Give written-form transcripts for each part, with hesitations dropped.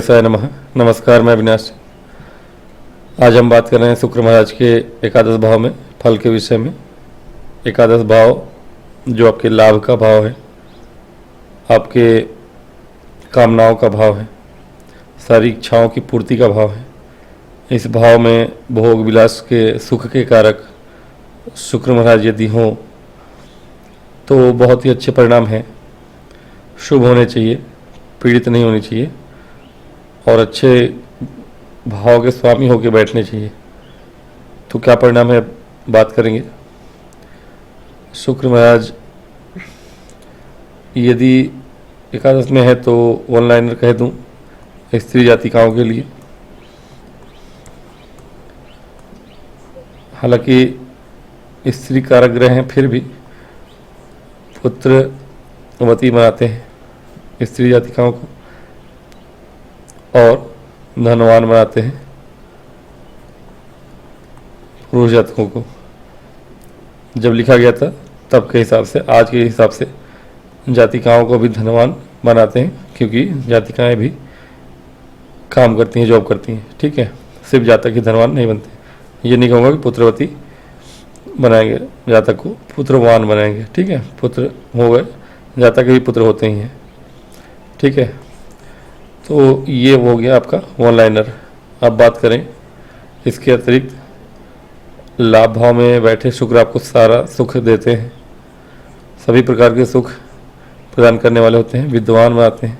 श्रीगणेशाय नमः। नमस्कार, मैं अविनाश। आज हम बात कर रहे हैं शुक्र महाराज के एकादश भाव में फल के विषय में। एकादश भाव जो आपके लाभ का भाव है, आपके कामनाओं का भाव है, सारी इच्छाओं की पूर्ति का भाव है। इस भाव में भोग विलास के सुख के कारक शुक्र महाराज यदि हों तो बहुत ही अच्छे परिणाम हैं। शुभ होने चाहिए, पीड़ित नहीं होनी चाहिए और अच्छे भाव के स्वामी होकर बैठने चाहिए। तो क्या परिणाम है, बात करेंगे। शुक्र महाराज यदि एकादश में है तो वन लाइनर कह दूं स्त्री जातिकाओं के लिए। हालांकि स्त्री कारक ग्रह हैं, फिर भी पुत्रवती बनाते हैं स्त्री जातिकाओं को और धनवान बनाते हैं पुरुष जातकों को। जब लिखा गया था तब के हिसाब से, आज के हिसाब से जातिकाओं को भी धनवान बनाते हैं, क्योंकि जातिकाएं भी काम करती हैं, जॉब करती हैं। ठीक है, सिर्फ जातक ही धनवान नहीं बनते। ये नहीं कहूँगा कि पुत्रवती बनाएंगे जातक को, पुत्रवान बनाएंगे। ठीक है, पुत्र हो गए, जातक के भी पुत्र होते ही हैं। ठीक है, तो ये हो गया आपका वन लाइनर। अब बात करें इसके अतिरिक्त लाभ भाव में बैठे शुक्र आपको सारा सुख देते हैं, सभी प्रकार के सुख प्रदान करने वाले होते हैं। विद्वान बनाते हैं,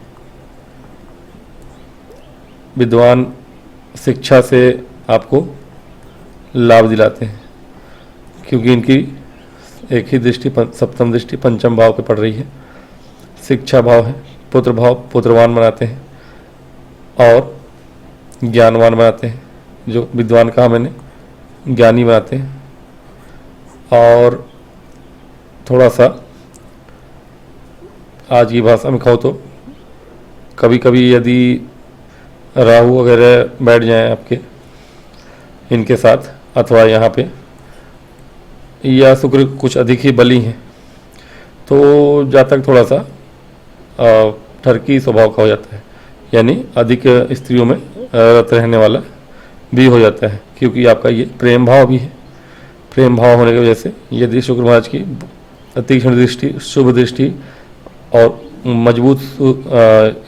विद्वान शिक्षा से आपको लाभ दिलाते हैं, क्योंकि इनकी एक ही दृष्टि सप्तम दृष्टि पंचम भाव पे पड़ रही है। शिक्षा भाव है, पुत्र भाव पुत्रवान बनाते हैं और ज्ञानवान बनाते हैं। जो विद्वान कहा मैंने, ज्ञानी बनाते हैं। और थोड़ा सा आज की भाषा में कहो तो कभी कभी यदि राहु वगैरह बैठ जाएं आपके इनके साथ, अथवा यहाँ पे, या शुक्र कुछ अधिक ही बली हैं, तो जातक थोड़ा सा ठरकी स्वभाव का हो जाता है, यानी अधिक स्त्रियों में रत रहने वाला भी हो जाता है, क्योंकि आपका ये प्रेम भाव भी है। प्रेम भाव होने की वजह से यदि शुक्र महाराज की तीक्ष्ण दृष्टि, शुभ दृष्टि और मजबूत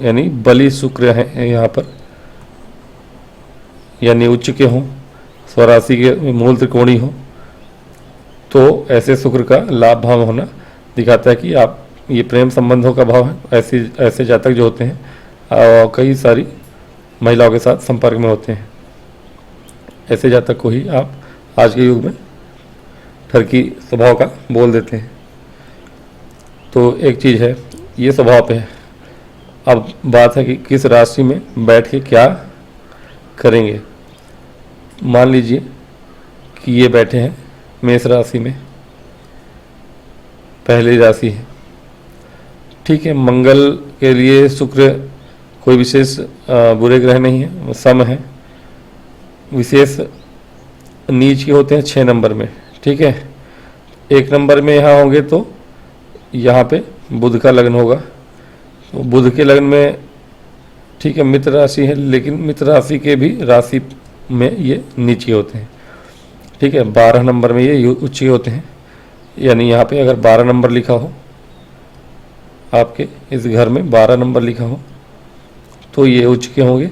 यानी बली शुक्र है यहाँ पर, यानी उच्च के हों, स्वराशि के मूल त्रिकोणी हो, तो ऐसे शुक्र का लाभ भाव होना दिखाता है कि आप ये प्रेम संबंधों का भाव है। ऐसे जातक जो होते हैं कई सारी महिलाओं के साथ संपर्क में होते हैं, ऐसे जातक को ही आप आज के युग में ठरकी स्वभाव का बोल देते हैं। तो एक चीज़ है, ये स्वभाव पे है। अब बात है कि किस राशि में बैठ के क्या करेंगे। मान लीजिए कि ये बैठे हैं मेष राशि में, पहली राशि है। ठीक है, मंगल के लिए शुक्र कोई विशेष बुरे ग्रह नहीं है, सम है। विशेष नीच के होते हैं 6 नंबर में। ठीक है, 1 नंबर में यहाँ होंगे तो यहाँ पे बुध का लग्न होगा, तो बुध के लग्न में, ठीक है, मित्र राशि है, लेकिन मित्र राशि के भी राशि में ये नीचे होते हैं। ठीक है, 12 नंबर में ये उच्च के होते हैं, यानी यहाँ पे अगर 12 नंबर लिखा हो, आपके इस घर में 12 नंबर लिखा हो तो ये उच्च के होंगे।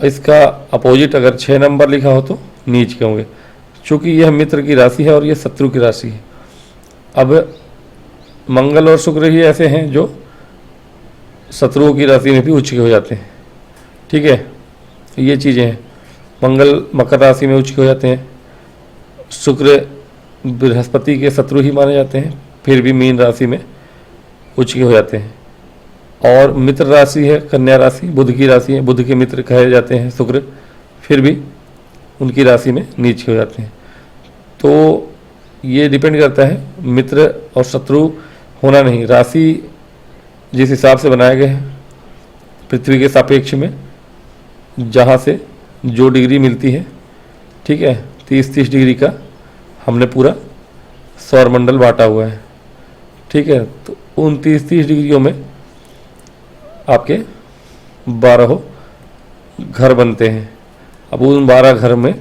इसका अपोजिट अगर 6 नंबर लिखा हो तो नीच के होंगे, चूँकि यह मित्र की राशि है और यह शत्रु की राशि है। अब मंगल और शुक्र ही ऐसे हैं जो शत्रुओं की राशि में भी उच्च के हो जाते हैं। ठीक है, ये चीज़ें हैं। मंगल मकर राशि में उच्च के हो जाते हैं, शुक्र बृहस्पति के शत्रु ही माने जाते हैं, फिर भी मीन राशि में उच्च के हो जाते हैं। और मित्र राशि है कन्या राशि, बुध की राशि है, बुध के मित्र कहे जाते हैं शुक्र, फिर भी उनकी राशि में नीच के हो जाते हैं। तो ये डिपेंड करता है, मित्र और शत्रु होना नहीं, राशि जिस हिसाब से बनाए गए हैं पृथ्वी के सापेक्ष में, जहाँ से जो डिग्री मिलती है, ठीक है, 30-30 डिग्री का हमने पूरा सौरमंडल बांटा हुआ है। ठीक है, तो उन 30-30 डिग्रियों में आपके 12 घर बनते हैं। अब उन 12 घर में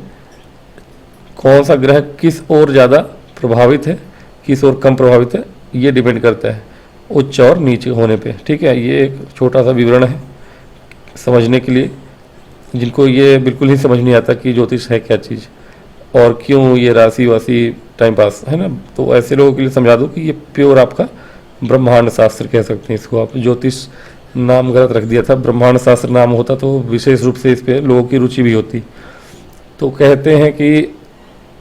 कौन सा ग्रह किस ओर ज़्यादा प्रभावित है, किस ओर कम प्रभावित है, ये डिपेंड करता है उच्च और नीचे होने पे। ठीक है, ये एक छोटा सा विवरण है समझने के लिए, जिनको ये बिल्कुल ही समझ नहीं आता कि ज्योतिष है क्या चीज़ और क्यों ये राशि वासी टाइम पास है ना, तो ऐसे लोगों के लिए समझा दो कि ये प्योर आपका ब्रह्मांड शास्त्र कह सकते हैं इसको आप। ज्योतिष नाम गलत रख दिया था, ब्रह्मांड शास्त्र नाम होता तो विशेष रूप से इस पर लोगों की रुचि भी होती। तो कहते हैं कि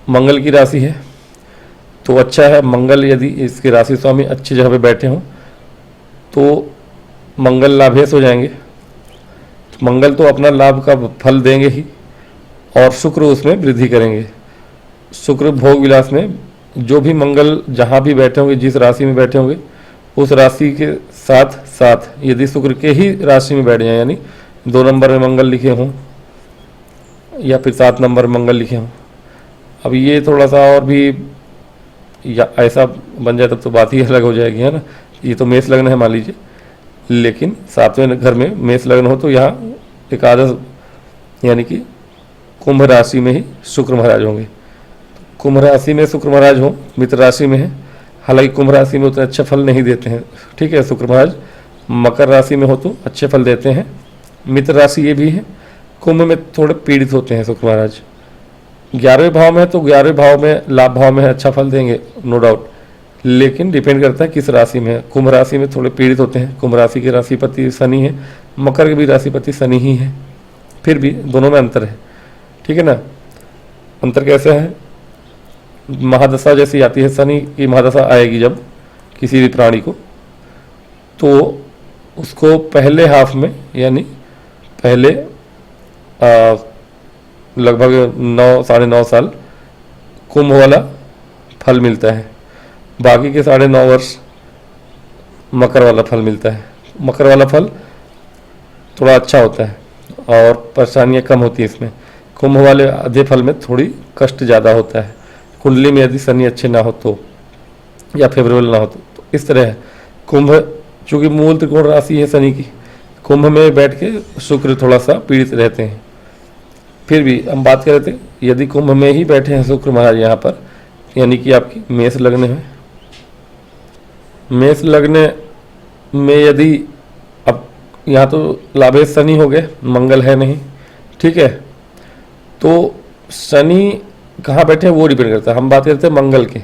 मंगल की राशि है तो अच्छा है, मंगल यदि इसके राशि स्वामी अच्छी जगह पे बैठे हों तो मंगल लाभेश हो जाएंगे। तो मंगल तो अपना लाभ का फल देंगे ही और शुक्र उसमें वृद्धि करेंगे। शुक्र भोग विलास में जो भी मंगल जहाँ भी बैठे होंगे, जिस राशि में बैठे होंगे उस राशि के साथ साथ यदि शुक्र के ही राशि में बैठ जाए, यानी 2 नंबर में मंगल लिखे हों या फिर 7 नंबर में मंगल लिखे हों, अब ये थोड़ा सा और भी या ऐसा बन जाए तब तो बात ही अलग हो जाएगी, है ना। ये तो मेष लग्न है मान लीजिए, लेकिन 7वें घर में मेष लग्न हो तो यहाँ एकादश यानी कि कुंभ राशि में ही शुक्र महाराज होंगे। कुंभ राशि में शुक्र महाराज हो, मित्र राशि में है, हालांकि कुंभ राशि में उतने अच्छे फल नहीं देते हैं। ठीक है, शुक्र महाराज मकर राशि में हो तो अच्छे फल देते हैं, मित्र राशि ये भी है। कुंभ में थोड़े पीड़ित होते हैं शुक्र महाराज। 11वें भाव में है तो 11वें भाव में लाभ भाव में अच्छा फल देंगे नो डाउट, लेकिन डिपेंड करता है किस राशि में है। कुंभ राशि में थोड़े पीड़ित होते हैं, कुंभ राशि के राशिपति शनि है, मकर के भी राशिपति शनि ही है, फिर भी दोनों में अंतर है। ठीक है ना, अंतर कैसे है, महादशा जैसी आती है, शनि की महादशा आएगी जब किसी भी प्राणी को तो उसको पहले हाफ में यानी पहले लगभग 9 साढ़े 9 साल कुंभ वाला फल मिलता है, बाकी के 9.5 वर्ष मकर वाला फल मिलता है। मकर वाला फल थोड़ा अच्छा होता है और परेशानियाँ कम होती हैं इसमें। कुंभ वाले आधे फल में थोड़ी कष्ट ज़्यादा होता है, कुंडली में यदि शनि अच्छे ना हो तो या फेवरेबल ना हो तो इस तरह है। कुंभ चूँकि मूल त्रिकोण राशि है शनि की, कुंभ में बैठ के शुक्र थोड़ा सा पीड़ित रहते हैं। फिर भी हम बात कर रहे थे यदि कुंभ में ही बैठे हैं शुक्र महाराज यहाँ पर, यानी कि आपकी मेष लग्न है, मेष लग्न में यदि अब यहाँ तो लाभेश शनि हो गए, मंगल है नहीं। ठीक है, तो शनि कहाँ बैठे हैं वो डिपेंड करता है। हम बात करते हैं मंगल के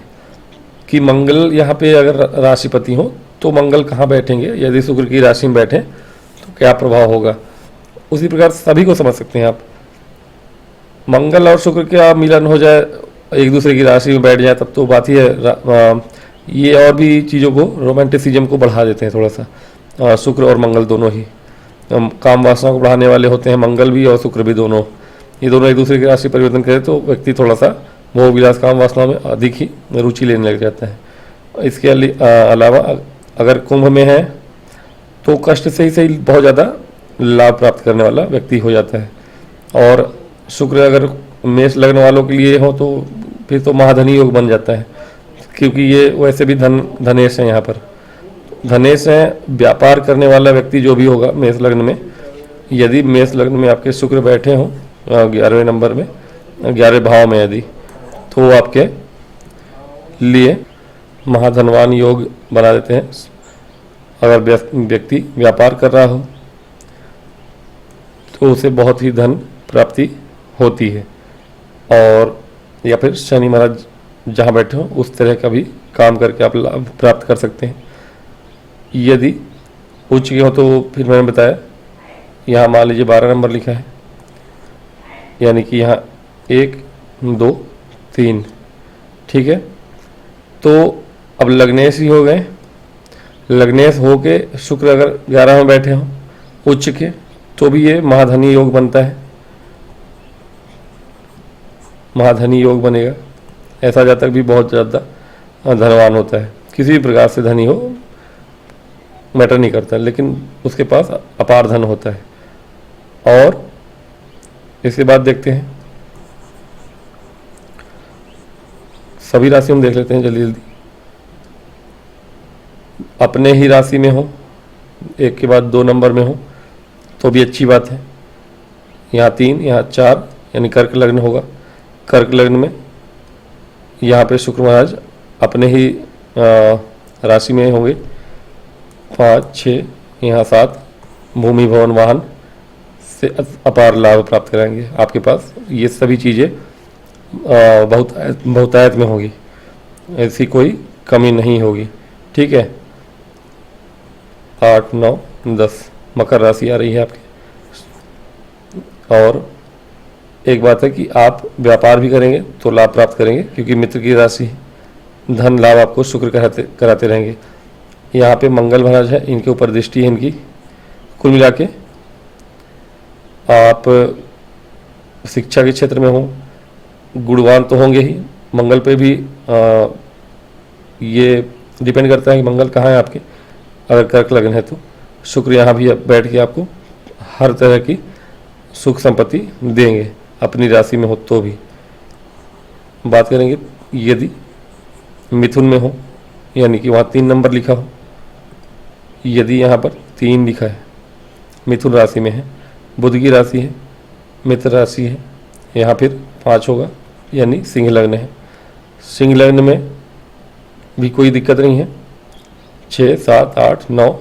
कि मंगल यहाँ पे अगर राशिपति हो तो मंगल कहाँ बैठेंगे, यदि शुक्र की राशि में बैठे तो क्या प्रभाव होगा। उसी प्रकार सभी को समझ सकते हैं आप, मंगल और शुक्र का मिलन हो जाए, एक दूसरे की राशि में बैठ जाए तब तो बात ही है। ये और भी चीज़ों को रोमांटिसिज्म को बढ़ा देते हैं थोड़ा सा, शुक्र और मंगल दोनों ही काम वासना को बढ़ाने वाले होते हैं, मंगल भी और शुक्र भी दोनों। ये दोनों एक दूसरे की राशि परिवर्तन करें तो व्यक्ति थोड़ा सा भोग विलास काम वासना में अधिक ही रुचि लेने लग जाता है। इसके अलावा अगर कुंभ में है तो कष्ट से ही सही बहुत ज़्यादा लाभ प्राप्त करने वाला व्यक्ति हो जाता है। और शुक्र अगर मेष लग्न वालों के लिए हो तो फिर तो महाधनी योग बन जाता है, क्योंकि ये वैसे भी धनेश है, यहाँ पर धनेश है। व्यापार करने वाला व्यक्ति जो भी होगा मेष लग्न में, यदि मेष लग्न में आपके शुक्र बैठे हों 11वें नंबर में 11वें भाव में यदि, तो वो आपके लिए महाधनवान योग बना देते हैं। अगर व्यक्ति व्यापार कर रहा हो तो उसे बहुत ही धन प्राप्ति होती है, और या फिर शनि महाराज जहाँ बैठे हो उस तरह का भी काम करके आप लाभ प्राप्त कर सकते हैं। यदि उच्च के हो तो फिर मैंने बताया यहाँ मान लीजिए 12 नंबर लिखा है, यानी कि यहाँ 1 2 3। ठीक है, तो अब लग्नेश ही हो गए, लग्नेश हो के शुक्र अगर 11 में बैठे हों उच्च के तो भी ये महाधनी योग बनता है, महाधनी योग बनेगा। ऐसा जातक भी बहुत ज़्यादा धनवान होता है, किसी भी प्रकार से धनी हो मैटर नहीं करता, लेकिन उसके पास अपार धन होता है। और इसके बाद देखते हैं सभी राशि हम देख लेते हैं जल्दी जल्दी। अपने ही राशि में हो, एक के बाद 2 नंबर में हो तो भी अच्छी बात है। यहाँ 3, यहाँ 4, यानी कर्क लग्न होगा। कर्क लग्न में यहाँ पे शुक्र महाराज अपने ही राशि में होंगे। 5, 6, यहाँ 7, भूमि भवन वाहन से अपार लाभ प्राप्त कराएंगे। आपके पास ये सभी चीज़ें बहुतायत में होगी, ऐसी कोई कमी नहीं होगी। ठीक है। 8, 9, 10 मकर राशि आ रही है आपकी। और एक बात है कि आप व्यापार भी करेंगे तो लाभ प्राप्त करेंगे, क्योंकि मित्र की राशि धन लाभ आपको शुक्र कराते रहेंगे। यहाँ पे मंगल महाराज है, इनके ऊपर दृष्टि है इनकी। कुल मिला के आप शिक्षा के क्षेत्र में हो, गुणवान तो होंगे ही। मंगल पे भी ये डिपेंड करता है कि मंगल कहाँ है आपके। अगर कर्क लग्न है तो शुक्र यहाँ भी बैठ के आपको हर तरह की सुख संपत्ति देंगे, अपनी राशि में हो तो भी। बात करेंगे यदि मिथुन में हो, यानी कि वहाँ 3 नंबर लिखा हो, यदि यहाँ पर 3 लिखा है, मिथुन राशि में है, बुध की राशि है, मित्र राशि है, यहाँ फिर 5 होगा, यानी सिंह लग्न है। सिंह लग्न में भी कोई दिक्कत नहीं है। 6, 7, 8, 9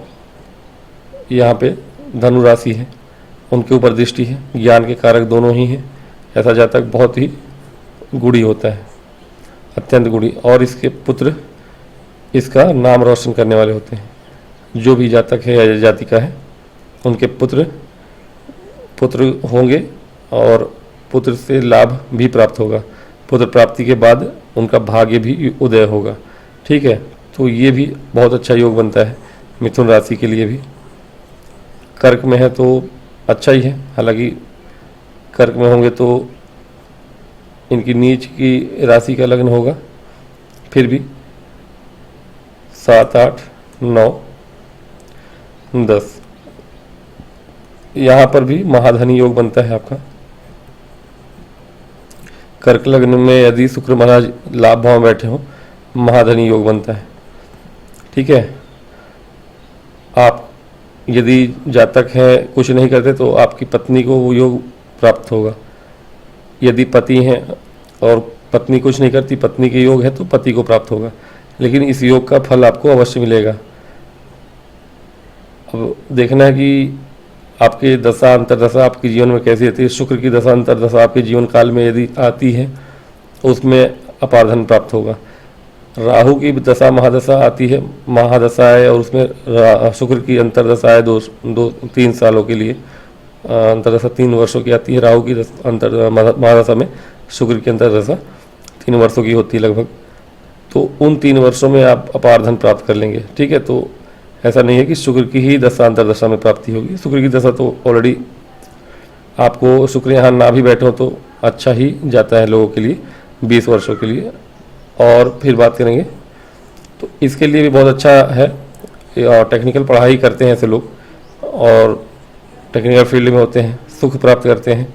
यहाँ पे धनु राशि है, उनके ऊपर दृष्टि है। ज्ञान के कारक दोनों ही हैं। ऐसा जातक बहुत ही गुणी होता है, अत्यंत गुणी, और इसके पुत्र इसका नाम रोशन करने वाले होते हैं। जो भी जातक है या जातिका है, उनके पुत्र होंगे और पुत्र से लाभ भी प्राप्त होगा। पुत्र प्राप्ति के बाद उनका भाग्य भी उदय होगा। ठीक है। तो ये भी बहुत अच्छा योग बनता है मिथुन राशि के लिए भी। कर्क में है तो अच्छा ही है, हालांकि कर्क में होंगे तो इनकी नीच की राशि का लग्न होगा। फिर भी 7, 8, 9, 10 यहाँ पर भी महाधनी योग बनता है आपका। कर्क लग्न में यदि शुक्र महाराज लाभ भाव में बैठे हो, महाधनी योग बनता है। ठीक है। आप यदि जातक है कुछ नहीं करते तो आपकी पत्नी को वो योग प्राप्त होगा। यदि पति हैं और पत्नी कुछ नहीं करती, पत्नी के योग है तो पति को प्राप्त होगा, लेकिन इस योग का फल आपको अवश्य मिलेगा। अब देखना है कि आपके दशा अंतरदशा आपके जीवन में कैसी रहती है। शुक्र की दशा अंतरदशा आपके जीवन काल में यदि आती है तो उसमें अपार धन प्राप्त होगा। राहु की दशा महादशा आती है, महादशा है, और उसमें शुक्र की अंतरदशा है 2-3 सालों के लिए। अंतरदशा 3 वर्षों की आती है। राहु की महादशा में शुक्र की अंतरदशा 3 वर्षों की होती है लगभग। तो उन 3 वर्षों में आप अपार धन प्राप्त कर लेंगे। ठीक है। तो ऐसा नहीं है कि शुक्र की ही दशा अंतरदशा में प्राप्ति होगी। शुक्र की दशा तो ऑलरेडी आपको शुक्र यहाँ ना भी बैठे हो तो अच्छा ही जाता है लोगों के लिए 20 वर्षों के लिए। और फिर बात करेंगे तो इसके लिए भी बहुत अच्छा है। टेक्निकल पढ़ाई करते हैं ऐसे लोग और टेक्निकल फील्ड में होते हैं, सुख प्राप्त करते हैं,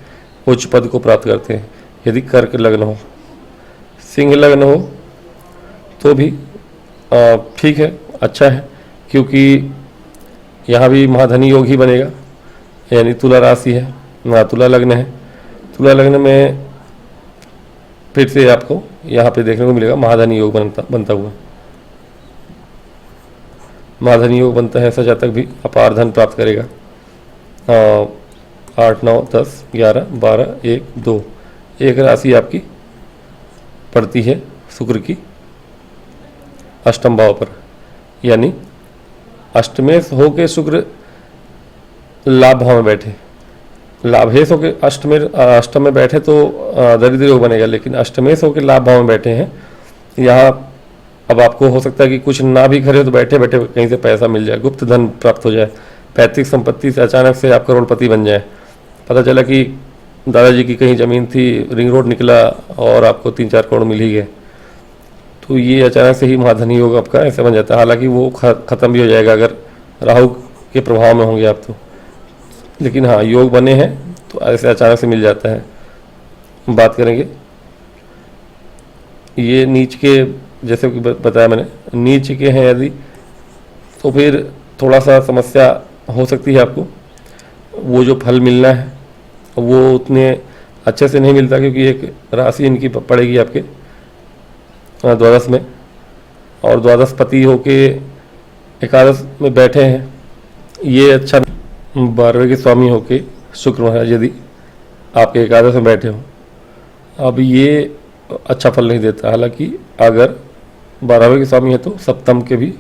उच्च पद को प्राप्त करते हैं। यदि कर्क लग्न हो, सिंह लग्न हो तो भी ठीक है, अच्छा है, क्योंकि यहाँ भी महाधनी योग ही बनेगा। यानी तुला राशि है, तुला लग्न है। तुला लग्न में फिर से आपको यहाँ पे देखने को मिलेगा महाधनी योग बनता हुआ। महाधनी योग बनता है, ऐसा जातक भी अपार धन प्राप्त करेगा। 8, 9, 10, 11, 12, 1, 2 एक राशि आपकी पड़ती है शुक्र की अष्टम भाव पर, यानी अष्टमेश होके शुक्र लाभ भाव में बैठे। लाभेश होके अष्टम में बैठे तो दरिद्र योग बनेगा, लेकिन अष्टमेश होके लाभ भाव में बैठे हैं यहाँ। अब आपको हो सकता है कि कुछ ना भी करे तो बैठे बैठे कहीं से पैसा मिल जाए, गुप्त धन प्राप्त हो जाए, पैतृक संपत्ति से अचानक से आप करोड़पति बन जाए। पता चला कि दादाजी की कहीं ज़मीन थी, रिंग रोड निकला और आपको 3-4 करोड़ मिल ही गए। तो ये अचानक से ही महाधनी योग आपका ऐसे बन जाता है। हालांकि वो ख़त्म भी हो जाएगा अगर राहु के प्रभाव में होंगे आप तो, लेकिन हाँ योग बने हैं तो ऐसे अचानक से मिल जाता है। बात करेंगे ये नीच के, जैसे कि बताया मैंने, नीच के हैं यदि तो फिर थोड़ा सा समस्या हो सकती है आपको। वो जो फल मिलना है वो उतने अच्छे से नहीं मिलता, क्योंकि एक राशि इनकी पड़ेगी आपके द्वादश में, और द्वादशपति होके एकादश में बैठे हैं। ये अच्छा 12वें के स्वामी होके शुक्र महाराज यदि आपके एकादश में बैठे हों, अब ये अच्छा फल नहीं देता। हालांकि अगर 12वें के स्वामी है तो सप्तम के भी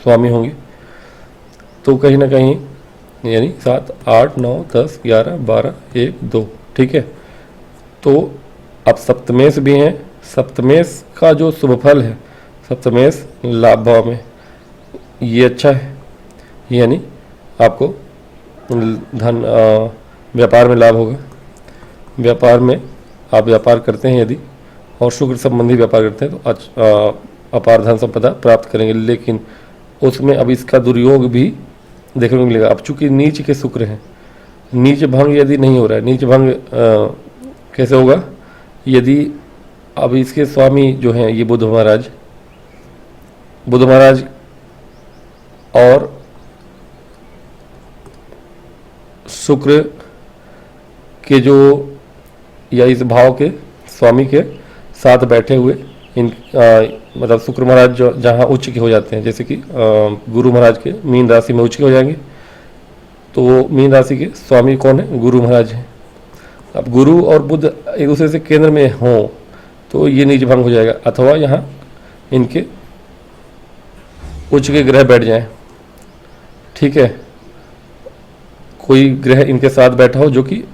स्वामी होंगे, तो कहीं ना कहीं यानी 7, 8, 9, 10, 11, 12, 1, 2, ठीक है। तो अब सप्तमेश भी हैं, सप्तमेश का जो शुभ फल है, सप्तमेश लाभ भाव में, ये अच्छा है, यानी आपको धन व्यापार में लाभ होगा। व्यापार में आप व्यापार करते हैं यदि और शुक्र संबंधी व्यापार करते हैं तो अपार धन संपदा प्राप्त करेंगे। लेकिन उसमें अब इसका दुर्योग भी देखने को मिलेगा। अब चूंकि नीच के शुक्र हैं, नीच भंग यदि नहीं हो रहा है, नीच भंग कैसे होगा? यदि अब इसके स्वामी जो हैं ये बुध महाराज और शुक्र के जो या इस भाव के स्वामी के साथ बैठे हुए इन मतलब शुक्र महाराज जो जहाँ उच्च के हो जाते हैं, जैसे कि गुरु महाराज के मीन राशि में उच्च के हो जाएंगे, तो मीन राशि के स्वामी कौन है? गुरु महाराज हैं। अब गुरु और बुध एक दूसरे से केंद्र में हों तो ये नीच भंग हो जाएगा, अथवा यहाँ इनके उच्च के ग्रह बैठ जाएं, ठीक है। कोई ग्रह इनके साथ बैठा हो जो कि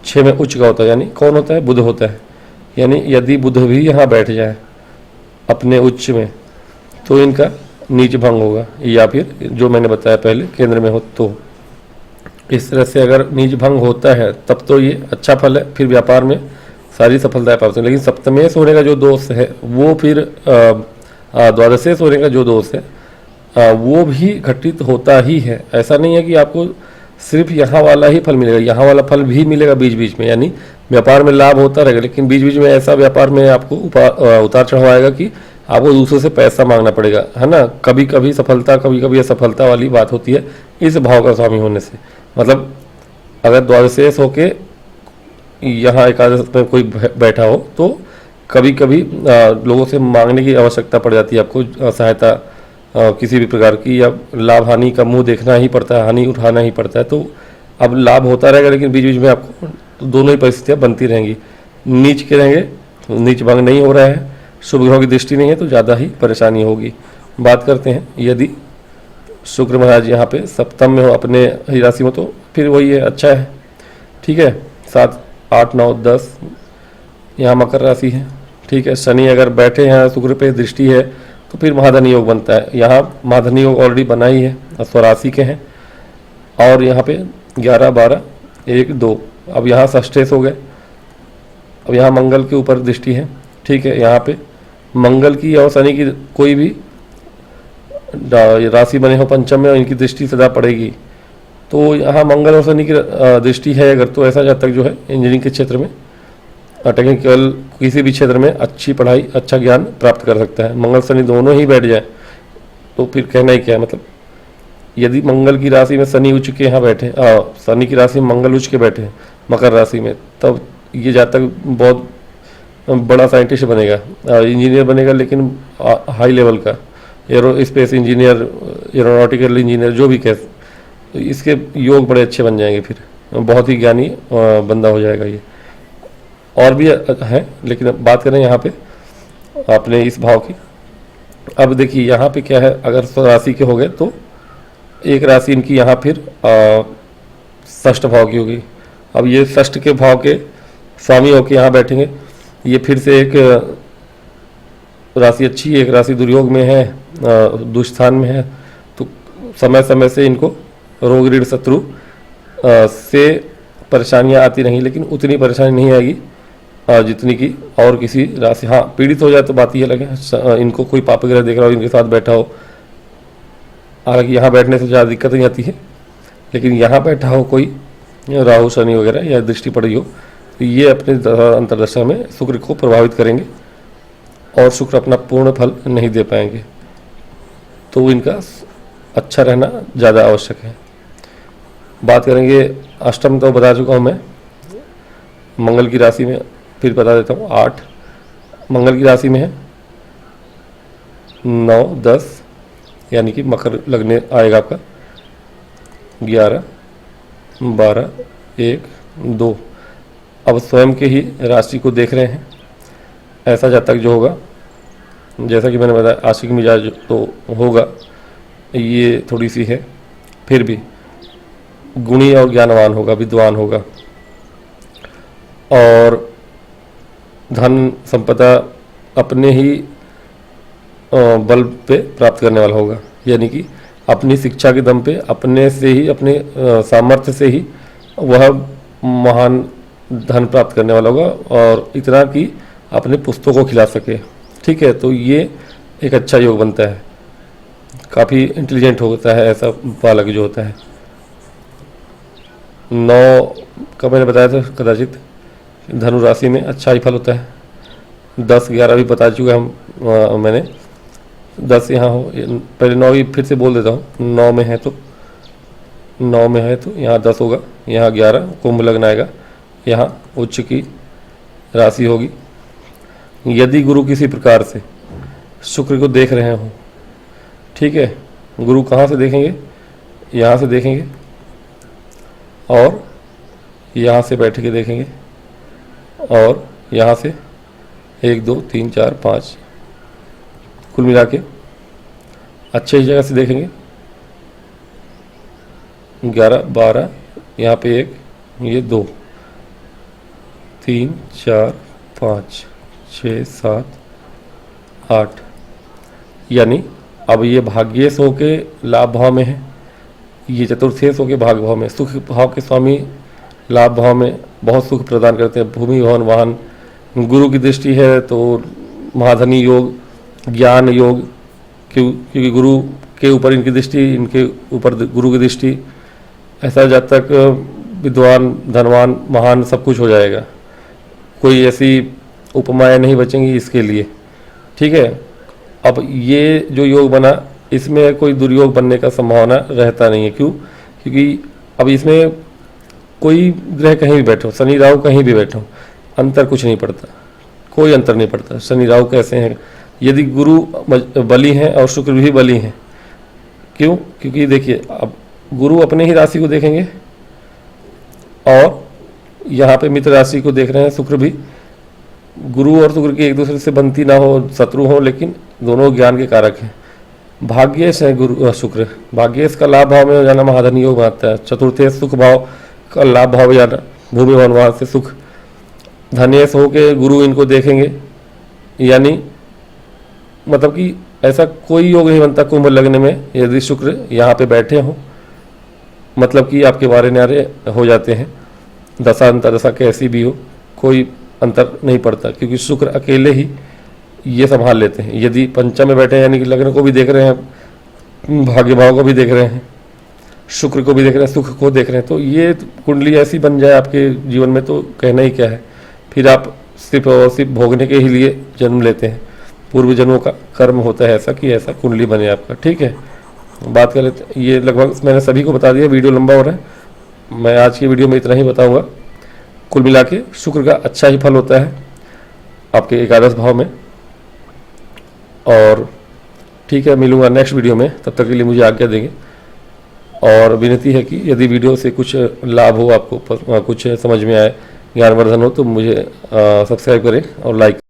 6 में उच्च का होता है, यानी कौन होता है? बुध होता है। यानी यदि बुध भी यहाँ बैठ जाए अपने उच्च में तो इनका नीच भंग होगा, या फिर जो मैंने बताया पहले केंद्र में हो तो। इस तरह से अगर नीच भंग होता है तब तो ये अच्छा फल है, फिर व्यापार में सारी सफलताएं प्राप्त हैं। लेकिन सप्तमेश होने का जो दोष है वो फिर द्वादशेश होने का जो दोष है वो भी घटित होता ही है। ऐसा नहीं है कि आपको सिर्फ यहाँ वाला ही फल मिलेगा, यहाँ वाला फल भी मिलेगा बीच बीच में, यानी व्यापार में लाभ होता रहेगा, लेकिन बीच बीच में ऐसा व्यापार में आपको उतार चढ़ाव आएगा कि आपको दूसरों से पैसा मांगना पड़ेगा, है ना। कभी कभी सफलता, कभी कभी असफलता वाली बात होती है इस भाव का स्वामी होने से। मतलब अगर द्वादशेश होके यहाँ एकादश में कोई बैठा हो तो कभी कभी लोगों से मांगने की आवश्यकता पड़ जाती है आपको, सहायता किसी भी प्रकार की, या लाभ हानि का मुंह देखना ही पड़ता है, हानि उठाना ही पड़ता है। तो अब लाभ होता रहेगा लेकिन बीच बीच में आपको तो दोनों ही परिस्थितियाँ बनती रहेंगी। नीच के रहेंगे, नीच भंग नहीं हो रहा है, शुभ ग्रहों की दृष्टि नहीं है तो ज़्यादा ही परेशानी होगी। बात करते हैं यदि शुक्र महाराज यहाँ पे सप्तम में हो अपने ही राशि में, तो फिर वही है, अच्छा है, ठीक है। 7, 8, 9, 10 यहाँ मकर राशि है, ठीक है। शनि अगर बैठे हैं शुक्र पे दृष्टि है तो फिर महाधनी योग बनता है। यहाँ महाधनी योग ऑलरेडी बना ही है, स्वराशि के हैं, और यहाँ पे 11, 12, 1, 2 अब यहाँ षष्ठेश हो गए। अब यहाँ मंगल के ऊपर दृष्टि है, ठीक है। यहाँ पे मंगल की और शनि की कोई भी राशि बने हो पंचम में और इनकी दृष्टि सदा पड़ेगी, तो यहाँ मंगल और शनि की दृष्टि है अगर, तो ऐसा जातक जो है इंजीनियरिंग के क्षेत्र में, टेक्निकल किसी भी क्षेत्र में अच्छी पढ़ाई, अच्छा ज्ञान प्राप्त कर सकता है। मंगल शनि दोनों ही बैठ जाए तो फिर कहना ही क्या है। मतलब यदि मंगल की राशि में शनि उच्च के यहाँ बैठे, शनि की राशि में मंगल उच्च के बैठे मकर राशि में, तब ये जातक बहुत बड़ा साइंटिस्ट बनेगा, इंजीनियर बनेगा, लेकिन हाई लेवल का arrow space engineer, aeronautical engineer, जो भी कह, तो इसके योग बड़े अच्छे बन जाएंगे, फिर बहुत ही ज्ञानी बंदा हो जाएगा ये। और भी है, लेकिन अब बात करें यहाँ पे अपने इस भाव की। अब देखिए यहाँ पे क्या है, अगर राशि के हो गए तो एक राशि इनकी यहाँ फिर षष्ठ भाव की होगी। अब ये षष्ठ के भाव के स्वामी होकर यहाँ बैठेंगे, ये फिर से एक राशि अच्छी है, एक राशि दुर्योग में है, दुष्स्थान में है, तो समय समय से इनको रोग ऋण शत्रु से परेशानियां आती रहेंगी, लेकिन उतनी परेशानी नहीं आएगी जितनी की और किसी राशि। हाँ, पीड़ित हो जाए तो बात ये अलग है, इनको कोई पाप ग्रह देख रहा हो, इनके साथ बैठा हो, हालांकि यहाँ बैठने से ज़्यादा दिक्कत नहीं आती है, लेकिन यहाँ बैठा हो कोई राहु शनि वगैरह या दृष्टि पड़ी हो, तो ये अपने अंतर्दशा में शुक्र को प्रभावित करेंगे और शुक्र अपना पूर्ण फल नहीं दे पाएंगे, तो इनका अच्छा रहना ज़्यादा आवश्यक है। बात करेंगे अष्टम, तो बता चुका हूँ मैं। मंगल की राशि में फिर बता देता हूँ। 8 मंगल की राशि में है, 9 10 यानी कि मकर लगने आएगा आपका, 11 12 1 2। अब स्वयं के ही राशि को देख रहे हैं। ऐसा जातक जो होगा, जैसा कि मैंने बताया, आशिक मिजाज तो होगा, ये थोड़ी सी है, फिर भी गुणी और ज्ञानवान होगा, विद्वान होगा, और धन संपदा अपने ही बल पे प्राप्त करने वाला होगा। यानी कि अपनी शिक्षा के दम पे, अपने से ही, अपने सामर्थ्य से ही वह महान धन प्राप्त करने वाला होगा, और इतना कि अपने पुस्तकों को खिला सके। ठीक है, तो ये एक अच्छा योग बनता है, काफ़ी इंटेलिजेंट होता है ऐसा बालक जो होता है। 9 का मैंने बताया था कदाचित धनु राशि में अच्छा ही फल होता है। 10 11 भी बता चुके हम, मैंने 10 यहाँ हो, पहले 9 ही फिर से बोल देता हूँ। 9 में है तो 9 में है तो यहाँ 10 होगा, यहाँ 11 कुंभ लग्न आएगा, यहाँ उच्च की राशि होगी। यदि गुरु किसी प्रकार से शुक्र को देख रहे हो, ठीक है, गुरु कहाँ से देखेंगे, यहाँ से देखेंगे और यहाँ से बैठ के देखेंगे, और यहाँ से 1 2 3 4 5 कुल मिला के अच्छी जगह से देखेंगे। 11 12 यहाँ पे 1, ये 2 3 4 5 6 7 8, यानी अब ये भाग्येश हो के लाभ भाव में है, ये चतुर्थेश हो के भाग भाव में। सुख भाव के स्वामी लाभ भाव में बहुत सुख प्रदान करते हैं, भूमि भवन वाहन। गुरु की दृष्टि है तो महाधनी योग, ज्ञान योग, क्योंकि गुरु के ऊपर इनकी दृष्टि, इनके ऊपर गुरु की दृष्टि, ऐसा जब तक विद्वान, धनवान, महान सब कुछ हो जाएगा। कोई ऐसी उपमाएं नहीं बचेंगी इसके लिए। ठीक है, अब ये जो योग बना, इसमें कोई दुर्योग बनने का संभावना रहता नहीं है। क्यों? क्योंकि अब इसमें कोई ग्रह कहीं भी बैठो, शनि राहु कहीं भी बैठो, अंतर कुछ नहीं पड़ता, कोई अंतर नहीं पड़ता। शनि राहु कैसे हैं, यदि गुरु बली हैं और शुक्र भी बली हैं। क्यों? क्योंकि देखिए, अब गुरु अपने ही राशि को देखेंगे और यहाँ पे मित्र राशि को देख रहे हैं शुक्र भी। गुरु और शुक्र की एक दूसरे से बनती ना हो, शत्रु हो, लेकिन दोनों ज्ञान के कारक हैं। भाग्येश है गुरु शुक्र, भाग्येश का लाभ भाव में हो जाना महाधनी योग बनाता है। चतुर्थेश सुख भाव का लाभ भाव हो जाना, भूमि भवन वाहन से सुख। धनेश हो के गुरु इनको देखेंगे, यानी मतलब कि ऐसा कोई योग नहीं बनता कुंभ लगने में यदि शुक्र यहाँ पे बैठे हों, मतलब कि आपके वारे न्यारे हो जाते हैं। दशा अंतरदशा कैसी भी हो, कोई अंतर नहीं पड़ता, क्योंकि शुक्र अकेले ही ये संभाल लेते हैं। यदि पंचम में बैठे हैं, यानी कि लग्न को भी देख रहे हैं, भाग्य भाव को भी देख रहे हैं, शुक्र को भी देख रहे हैं, सुख को देख रहे हैं, तो ये कुंडली ऐसी बन जाए आपके जीवन में तो कहना ही क्या है। फिर आप सिर्फ और सिर्फ भोगने के ही लिए जन्म लेते हैं। पूर्व जन्मों का कर्म होता है ऐसा कि ऐसा कुंडली बने आपका। ठीक है, बात कर लेते हैं। ये लगभग मैंने सभी को बता दिया, वीडियो लंबा हो रहा है, मैं आज की वीडियो में इतना ही बताऊँगा। कुल मिला के शुक्र का अच्छा ही फल होता है आपके एकादश भाव में। और ठीक है, मिलूंगा नेक्स्ट वीडियो में, तब तक के लिए मुझे आज्ञा देंगे। और विनती है कि यदि वीडियो से कुछ लाभ हो, आपको कुछ समझ में आए, ज्ञानवर्धन हो, तो मुझे सब्सक्राइब करें और लाइक करें।